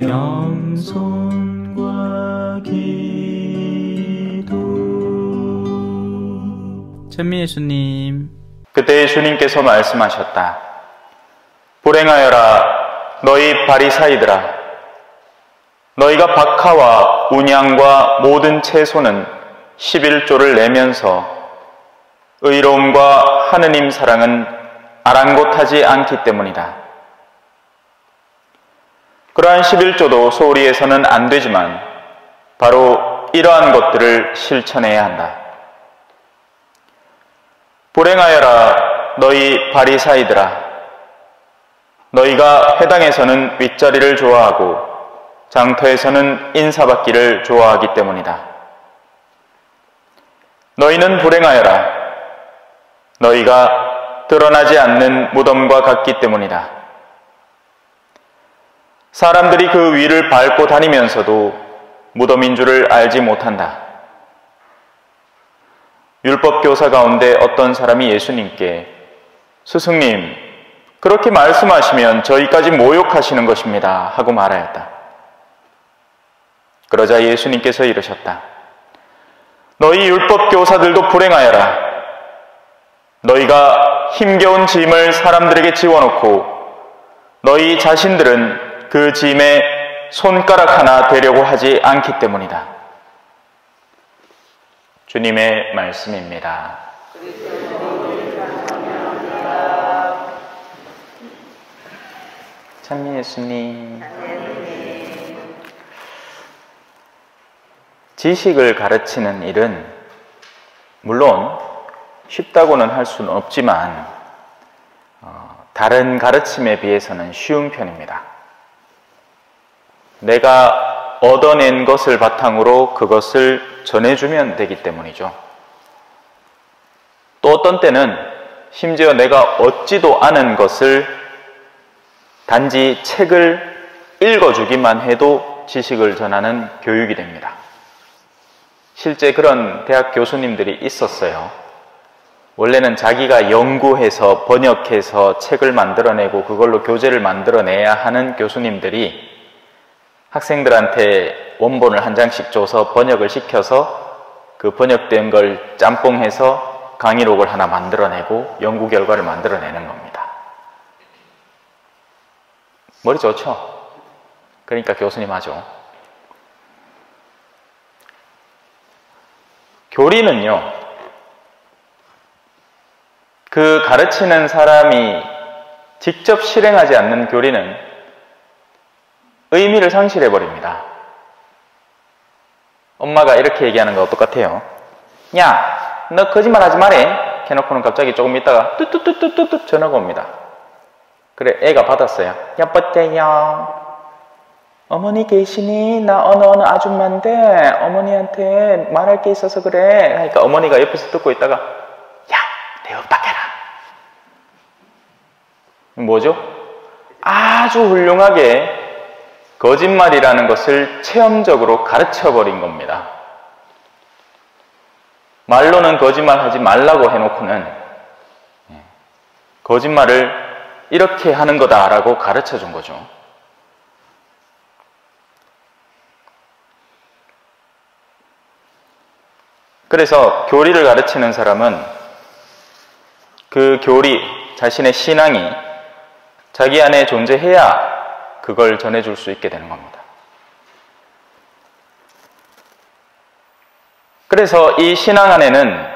영손과 기도. 찬미 예수님. 그때 예수님께서 말씀하셨다. 불행하여라 너희 바리사이들아, 너희가 박하와 운양과 모든 채소는 11조를 내면서 의로움과 하느님 사랑은 아랑곳하지 않기 때문이다. 그러한 11조도 소홀히 해서는 안 되지만 바로 이러한 것들을 실천해야 한다. 불행하여라 너희 바리사이들아, 너희가 회당에서는 윗자리를 좋아하고 장터에서는 인사받기를 좋아하기 때문이다. 너희는 불행하여라, 너희가 드러나지 않는 무덤과 같기 때문이다. 사람들이 그 위를 밟고 다니면서도 무덤인 줄을 알지 못한다. 율법교사 가운데 어떤 사람이 예수님께 스승님, 그렇게 말씀하시면 저희까지 모욕하시는 것입니다 하고 말하였다. 그러자 예수님께서 이르셨다. 너희 율법교사들도 불행하여라. 너희가 힘겨운 짐을 사람들에게 지워놓고 너희 자신들은 그 짐에 손가락 하나 대려고 하지 않기 때문이다. 주님의 말씀입니다. 찬미 예수님. 지식을 가르치는 일은 물론 쉽다고는 할 수는 없지만 다른 가르침에 비해서는 쉬운 편입니다. 내가 얻어낸 것을 바탕으로 그것을 전해주면 되기 때문이죠. 또 어떤 때는 심지어 내가 얻지도 않은 것을 단지 책을 읽어주기만 해도 지식을 전하는 교육이 됩니다. 실제 그런 대학 교수님들이 있었어요. 원래는 자기가 연구해서 번역해서 책을 만들어내고 그걸로 교재를 만들어내야 하는 교수님들이 학생들한테 원본을 한 장씩 줘서 번역을 시켜서 그 번역된 걸 짬뽕해서 강의록을 하나 만들어내고 연구 결과를 만들어내는 겁니다. 머리 좋죠? 그러니까 교수님 하죠. 교리는요, 그 가르치는 사람이 직접 실행하지 않는 교리는 의미를 상실해버립니다. 엄마가 이렇게 얘기하는 거와 똑같아요. 야, 너 거짓말 하지 마래. 해놓고는 갑자기 조금 있다가 뚜뚜뚜뚜뚜 전화가 옵니다. 그래, 애가 받았어요. 여보세요. 어머니 계시니? 나 어느 아줌마인데 어머니한테 말할 게 있어서 그래. 그러니까 어머니가 옆에서 듣고 있다가 야, 대답해라. 뭐죠? 아주 훌륭하게 거짓말이라는 것을 체험적으로 가르쳐버린 겁니다. 말로는 거짓말하지 말라고 해놓고는 거짓말을 이렇게 하는 거다라고 가르쳐준 거죠. 그래서 교리를 가르치는 사람은 그 교리, 자신의 신앙이 자기 안에 존재해야 그걸 전해줄 수 있게 되는 겁니다. 그래서 이 신앙 안에는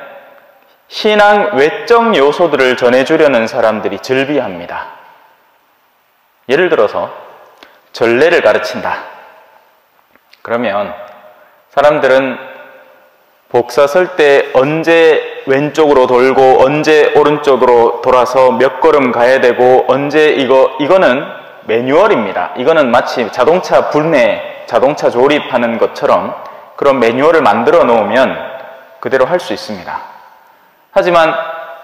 신앙 외적 요소들을 전해주려는 사람들이 즐비합니다. 예를 들어서 전례를 가르친다. 그러면 사람들은 복사 설 때 언제 왼쪽으로 돌고 언제 오른쪽으로 돌아서 몇 걸음 가야 되고 언제 이거는 매뉴얼입니다. 이거는 마치 자동차 분해, 자동차 조립하는 것처럼 그런 매뉴얼을 만들어 놓으면 그대로 할 수 있습니다. 하지만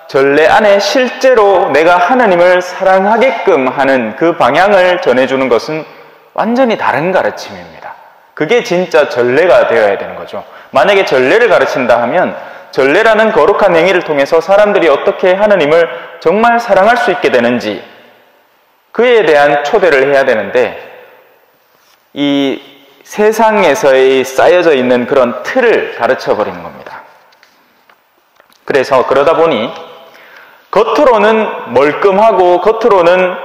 전례 안에 실제로 내가 하나님을 사랑하게끔 하는 그 방향을 전해주는 것은 완전히 다른 가르침입니다. 그게 진짜 전례가 되어야 되는 거죠. 만약에 전례를 가르친다 하면 전례라는 거룩한 행위를 통해서 사람들이 어떻게 하나님을 정말 사랑할 수 있게 되는지 그에 대한 초대를 해야 되는데 이 세상에서의 쌓여져 있는 그런 틀을 가르쳐 버리는 겁니다. 그래서 그러다 보니 겉으로는 멀끔하고 겉으로는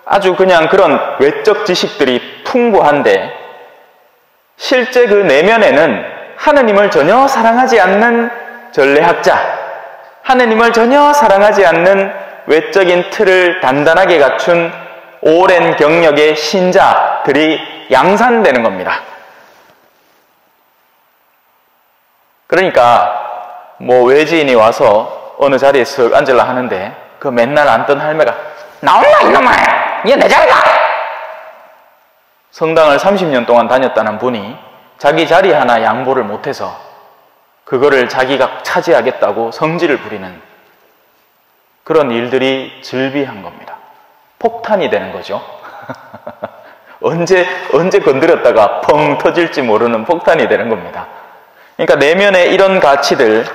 아주 그냥 그런 외적 지식들이 풍부한데 실제 그 내면에는 하느님을 전혀 사랑하지 않는 전례학자, 하느님을 전혀 사랑하지 않는 외적인 틀을 단단하게 갖춘 오랜 경력의 신자들이 양산되는 겁니다. 그러니까 뭐 외지인이 와서 어느 자리에 쓱 앉으려 하는데 그 맨날 앉던 할매가 나온나 이놈아! 얘 내 자리다! 성당을 30년 동안 다녔다는 분이 자기 자리 하나 양보를 못해서 그거를 자기가 차지하겠다고 성질을 부리는 그런 일들이 즐비한 겁니다. 폭탄이 되는 거죠. 언제 건드렸다가 펑 터질지 모르는 폭탄이 되는 겁니다. 그러니까 내면에 이런 가치들,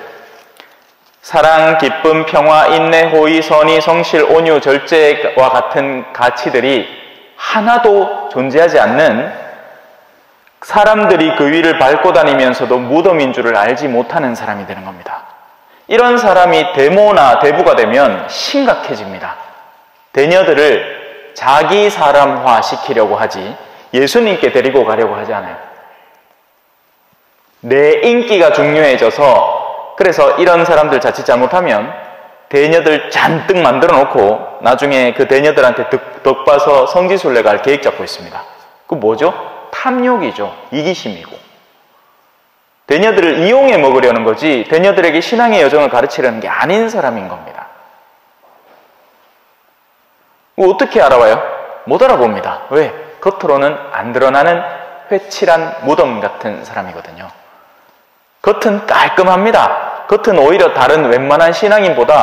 사랑, 기쁨, 평화, 인내, 호의, 선의, 성실, 온유, 절제와 같은 가치들이 하나도 존재하지 않는 사람들이 그 위를 밟고 다니면서도 무덤인 줄을 알지 못하는 사람이 되는 겁니다. 이런 사람이 대모나 대부가 되면 심각해집니다. 대녀들을 자기 사람화 시키려고 하지 예수님께 데리고 가려고 하지 않아요. 내 인기가 중요해져서 그래서 이런 사람들 자칫 잘못하면 대녀들 잔뜩 만들어 놓고 나중에 그 대녀들한테 덕 봐서 성지순례 갈 계획 잡고 있습니다. 그 뭐죠? 탐욕이죠. 이기심이고. 대녀들을 이용해 먹으려는 거지 대녀들에게 신앙의 여정을 가르치려는 게 아닌 사람인 겁니다. 어떻게 알아봐요? 못 알아봅니다. 왜? 겉으로는 안 드러나는 회칠한 무덤 같은 사람이거든요. 겉은 깔끔합니다. 겉은 오히려 다른 웬만한 신앙인보다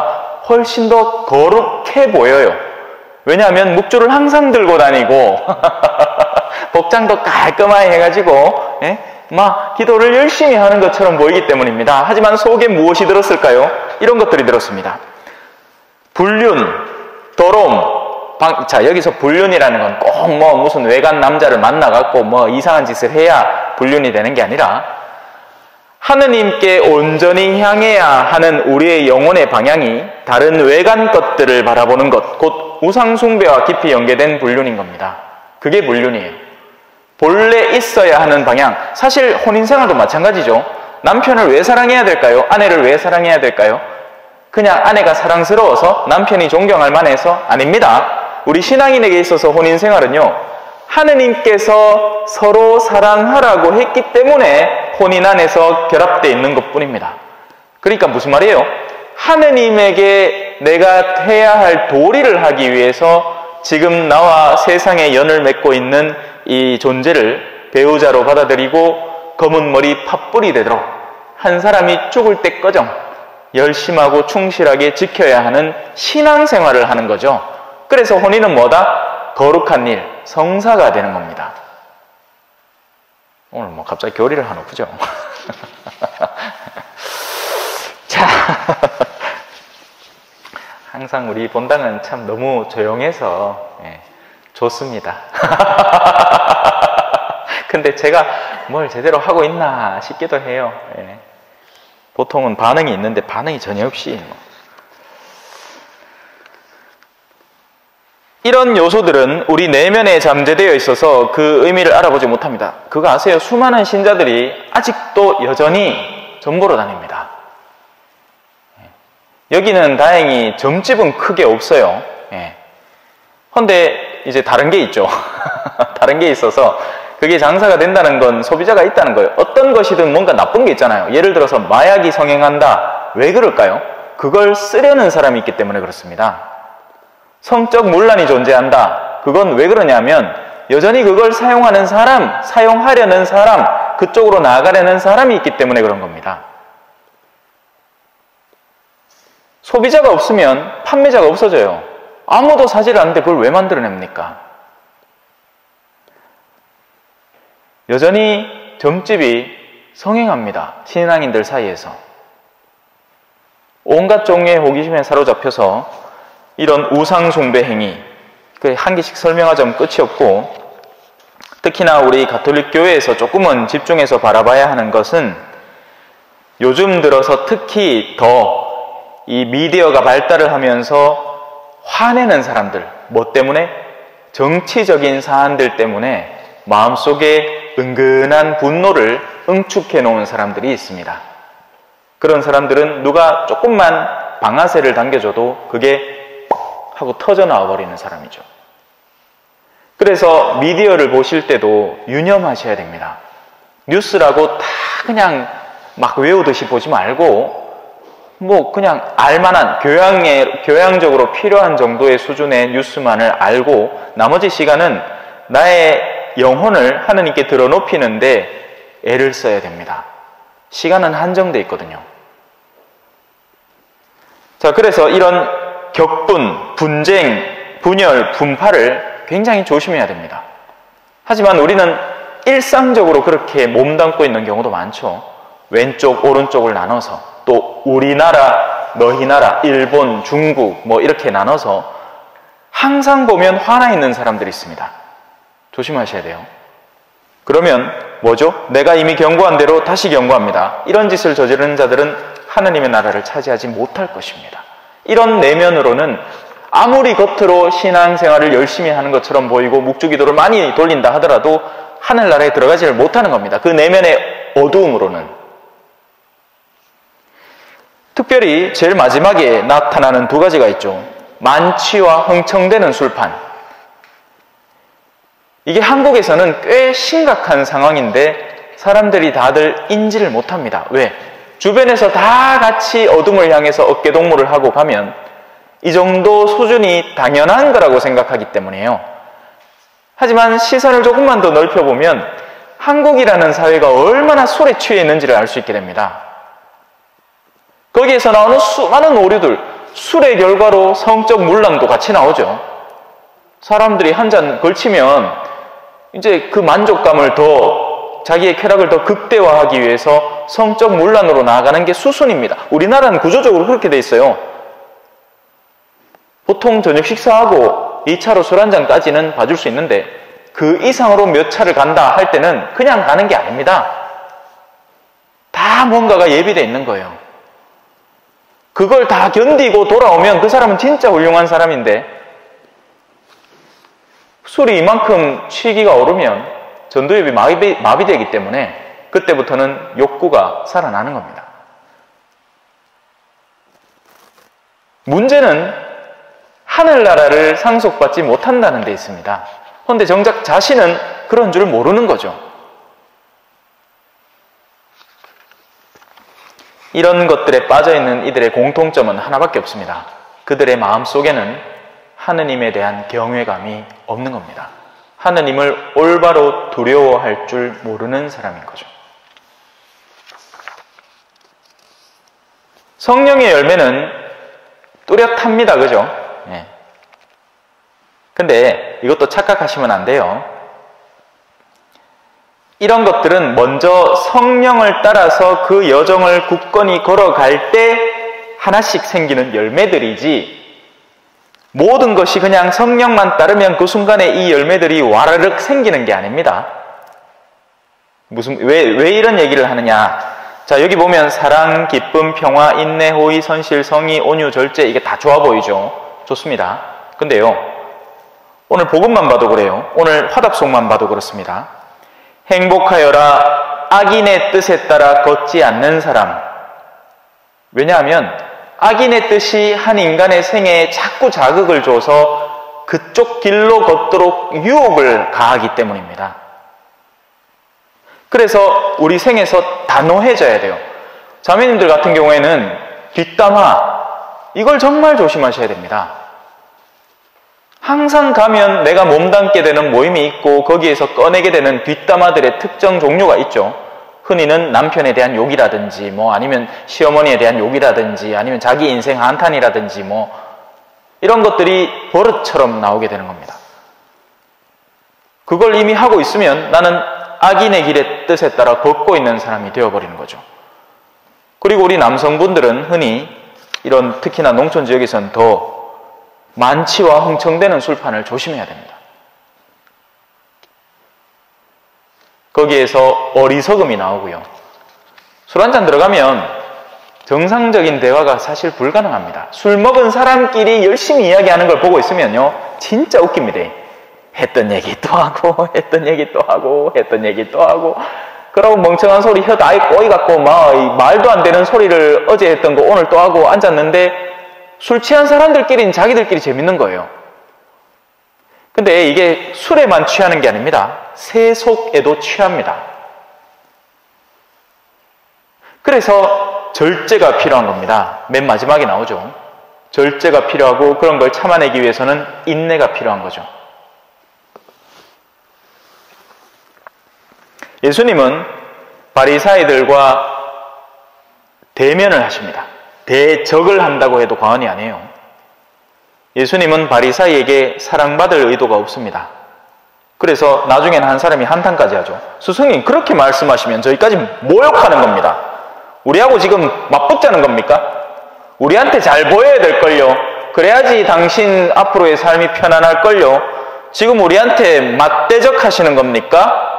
훨씬 더 거룩해 보여요. 왜냐하면 묵주를 항상 들고 다니고 복장도 깔끔하게 해가지고 막 기도를 열심히 하는 것처럼 보이기 때문입니다. 하지만 속에 무엇이 들었을까요? 이런 것들이 들었습니다. 불륜, 도롬. 자, 여기서 불륜이라는 건 꼭 뭐 무슨 외간 남자를 만나갖고 뭐 이상한 짓을 해야 불륜이 되는 게 아니라 하느님께 온전히 향해야 하는 우리의 영혼의 방향이 다른 외간 것들을 바라보는 것, 곧 우상숭배와 깊이 연계된 불륜인 겁니다. 그게 불륜이에요. 본래 있어야 하는 방향. 사실 혼인생활도 마찬가지죠. 남편을 왜 사랑해야 될까요? 아내를 왜 사랑해야 될까요? 그냥 아내가 사랑스러워서 남편이 존경할 만해서? 아닙니다. 우리 신앙인에게 있어서 혼인생활은요, 하느님께서 서로 사랑하라고 했기 때문에 혼인 안에서 결합되어 있는 것뿐입니다. 그러니까 무슨 말이에요? 하느님에게 내가 해야 할 도리를 하기 위해서 지금 나와 세상에 연을 맺고 있는 이 존재를 배우자로 받아들이고 검은 머리 팥불이 되도록 한 사람이 죽을 때까지 열심하고 충실하게 지켜야 하는 신앙생활을 하는 거죠. 그래서 혼인은 뭐다? 거룩한 일, 성사가 되는 겁니다. 오늘 뭐 갑자기 교리를 하나 그죠? 자, 항상 우리 본당은 참 너무 조용해서 좋습니다. 근데 제가 뭘 제대로 하고 있나 싶기도 해요. 보통은 반응이 있는데 반응이 전혀 없이 이런 요소들은 우리 내면에 잠재되어 있어서 그 의미를 알아보지 못합니다. 그거 아세요? 수많은 신자들이 아직도 여전히 점보러 다닙니다. 여기는 다행히 점집은 크게 없어요. 그런데 이제 다른 게 있죠. 다른 게 있어서 그게 장사가 된다는 건 소비자가 있다는 거예요. 어떤 것이든 뭔가 나쁜 게 있잖아요. 예를 들어서 마약이 성행한다. 왜 그럴까요? 그걸 쓰려는 사람이 있기 때문에 그렇습니다. 성적 문란이 존재한다. 그건 왜 그러냐면 여전히 그걸 사용하는 사람, 사용하려는 사람, 그쪽으로 나아가려는 사람이 있기 때문에 그런 겁니다. 소비자가 없으면 판매자가 없어져요. 아무도 사지를 않는데 그걸 왜 만들어냅니까? 여전히 점집이 성행합니다. 신앙인들 사이에서. 온갖 종류의 호기심에 사로잡혀서 이런 우상 숭배 행위, 한 개씩 설명하자면 끝이 없고 특히나 우리 가톨릭 교회에서 조금은 집중해서 바라봐야 하는 것은 요즘 들어서 특히 더 이 미디어가 발달을 하면서 화내는 사람들, 뭐 때문에? 정치적인 사안들 때문에 마음속에 은근한 분노를 응축해 놓은 사람들이 있습니다. 그런 사람들은 누가 조금만 방아쇠를 당겨줘도 그게 퍽 하고 터져 나와 버리는 사람이죠. 그래서 미디어를 보실 때도 유념하셔야 됩니다. 뉴스라고 다 그냥 막 외우듯이 보지 말고 뭐 그냥 알만한 교양적으로 필요한 정도의 수준의 뉴스만을 알고 나머지 시간은 나의 영혼을 하느님께 들어높이는데 애를 써야 됩니다. 시간은 한정돼 있거든요. 자, 그래서 이런 격분, 분쟁, 분열, 분파를 굉장히 조심해야 됩니다. 하지만 우리는 일상적으로 그렇게 몸담고 있는 경우도 많죠. 왼쪽, 오른쪽을 나눠서 또 우리나라, 너희 나라, 일본, 중국 뭐 이렇게 나눠서 항상 보면 화나 있는 사람들이 있습니다. 조심하셔야 돼요. 그러면 뭐죠? 내가 이미 경고한 대로 다시 경고합니다. 이런 짓을 저지르는 자들은 하느님의 나라를 차지하지 못할 것입니다. 이런 내면으로는 아무리 겉으로 신앙생활을 열심히 하는 것처럼 보이고 묵주기도를 많이 돌린다 하더라도 하늘나라에 들어가지를 못하는 겁니다. 그 내면의 어두움으로는. 특별히 제일 마지막에 나타나는 두 가지가 있죠. 만취와 흥청대는 술판. 이게 한국에서는 꽤 심각한 상황인데 사람들이 다들 인지를 못합니다. 왜? 주변에서 다 같이 어둠을 향해서 어깨동무를 하고 가면 이 정도 수준이 당연한 거라고 생각하기 때문이에요. 하지만 시선을 조금만 더 넓혀보면 한국이라는 사회가 얼마나 술에 취해 있는지를 알 수 있게 됩니다. 거기에서 나오는 수많은 오류들, 술의 결과로 성적 문란도 같이 나오죠. 사람들이 한 잔 걸치면 이제 그 만족감을 더, 자기의 쾌락을 더 극대화하기 위해서 성적 문란으로 나아가는 게 수순입니다. 우리나라는 구조적으로 그렇게 돼 있어요. 보통 저녁 식사하고 2차로 술 한 잔까지는 봐줄 수 있는데 그 이상으로 몇 차를 간다 할 때는 그냥 가는 게 아닙니다. 다 뭔가가 예비되어 있는 거예요. 그걸 다 견디고 돌아오면 그 사람은 진짜 훌륭한 사람인데 술이 이만큼 취기가 오르면 전두엽이 마비되기 때문에 그때부터는 욕구가 살아나는 겁니다. 문제는 하늘나라를 상속받지 못한다는 데 있습니다. 그런데 정작 자신은 그런 줄 모르는 거죠. 이런 것들에 빠져있는 이들의 공통점은 하나밖에 없습니다. 그들의 마음속에는 하느님에 대한 경외감이 없는 겁니다. 하느님을 올바로 두려워할 줄 모르는 사람인 거죠. 성령의 열매는 뚜렷합니다. 그죠? 네. 근데 이것도 착각하시면 안 돼요. 이런 것들은 먼저 성령을 따라서 그 여정을 굳건히 걸어갈 때 하나씩 생기는 열매들이지 모든 것이 그냥 성령만 따르면 그 순간에 이 열매들이 와르륵 생기는 게 아닙니다. 왜 이런 얘기를 하느냐? 자, 여기 보면 사랑, 기쁨, 평화, 인내, 호의, 선실, 성의, 온유, 절제 이게 다 좋아 보이죠? 좋습니다. 근데요, 오늘 복음만 봐도 그래요. 오늘 화답송만 봐도 그렇습니다. 행복하여라 악인의 뜻에 따라 걷지 않는 사람. 왜냐하면 악인의 뜻이 한 인간의 생애에 자꾸 자극을 줘서 그쪽 길로 걷도록 유혹을 가하기 때문입니다. 그래서 우리 생에서 단호해져야 돼요. 자매님들 같은 경우에는 뒷담화, 이걸 정말 조심하셔야 됩니다. 항상 가면 내가 몸담게 되는 모임이 있고 거기에서 꺼내게 되는 뒷담화들의 특정 종류가 있죠. 흔히는 남편에 대한 욕이라든지 뭐 아니면 시어머니에 대한 욕이라든지 아니면 자기 인생 한탄이라든지 뭐 이런 것들이 버릇처럼 나오게 되는 겁니다. 그걸 이미 하고 있으면 나는 악인의 길의 뜻에 따라 걷고 있는 사람이 되어버리는 거죠. 그리고 우리 남성분들은 흔히 이런 특히나 농촌 지역에서는 더 만취와 흥청대는 술판을 조심해야 됩니다. 거기에서 어리석음이 나오고요. 술 한잔 들어가면 정상적인 대화가 사실 불가능합니다. 술 먹은 사람끼리 열심히 이야기하는 걸 보고 있으면요, 진짜 웃깁니다. 했던 얘기 또 하고, 했던 얘기 또 하고, 했던 얘기 또 하고, 그러고 멍청한 소리 혀 다 꼬이 갖고 막 말도 안 되는 소리를 어제 했던 거 오늘 또 하고 앉았는데, 술 취한 사람들끼리는 자기들끼리 재밌는 거예요. 근데 이게 술에만 취하는 게 아닙니다. 세속에도 취합니다. 그래서 절제가 필요한 겁니다. 맨 마지막에 나오죠. 절제가 필요하고 그런 걸 참아내기 위해서는 인내가 필요한 거죠. 예수님은 바리사이들과 대면을 하십니다. 대적을 한다고 해도 과언이 아니에요. 예수님은 바리사이에게 사랑받을 의도가 없습니다. 그래서 나중에는 한 사람이 한탄까지 하죠. 스승님, 그렇게 말씀하시면 저희까지 모욕하는 겁니다. 우리하고 지금 맞붙자는 겁니까? 우리한테 잘 보여야 될걸요. 그래야지 당신 앞으로의 삶이 편안할걸요. 지금 우리한테 맞대적하시는 겁니까?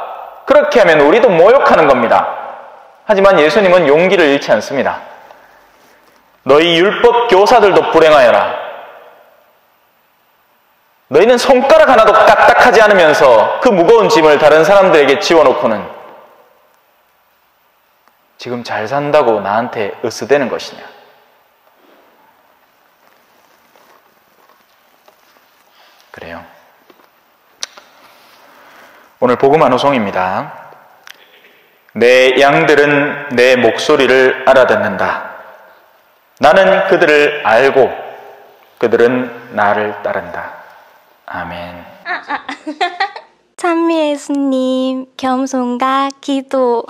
그렇게 하면 우리도 모욕하는 겁니다. 하지만 예수님은 용기를 잃지 않습니다. 너희 율법 교사들도 불행하여라. 너희는 손가락 하나도 까딱하지 않으면서 그 무거운 짐을 다른 사람들에게 지워놓고는 지금 잘 산다고 나한테 으스대는 것이냐. 그래요. 오늘 복음 환호송입니다. 내 양들은 내 목소리를 알아듣는다. 나는 그들을 알고 그들은 나를 따른다. 아멘. 찬미 예수님, 겸손과 기도.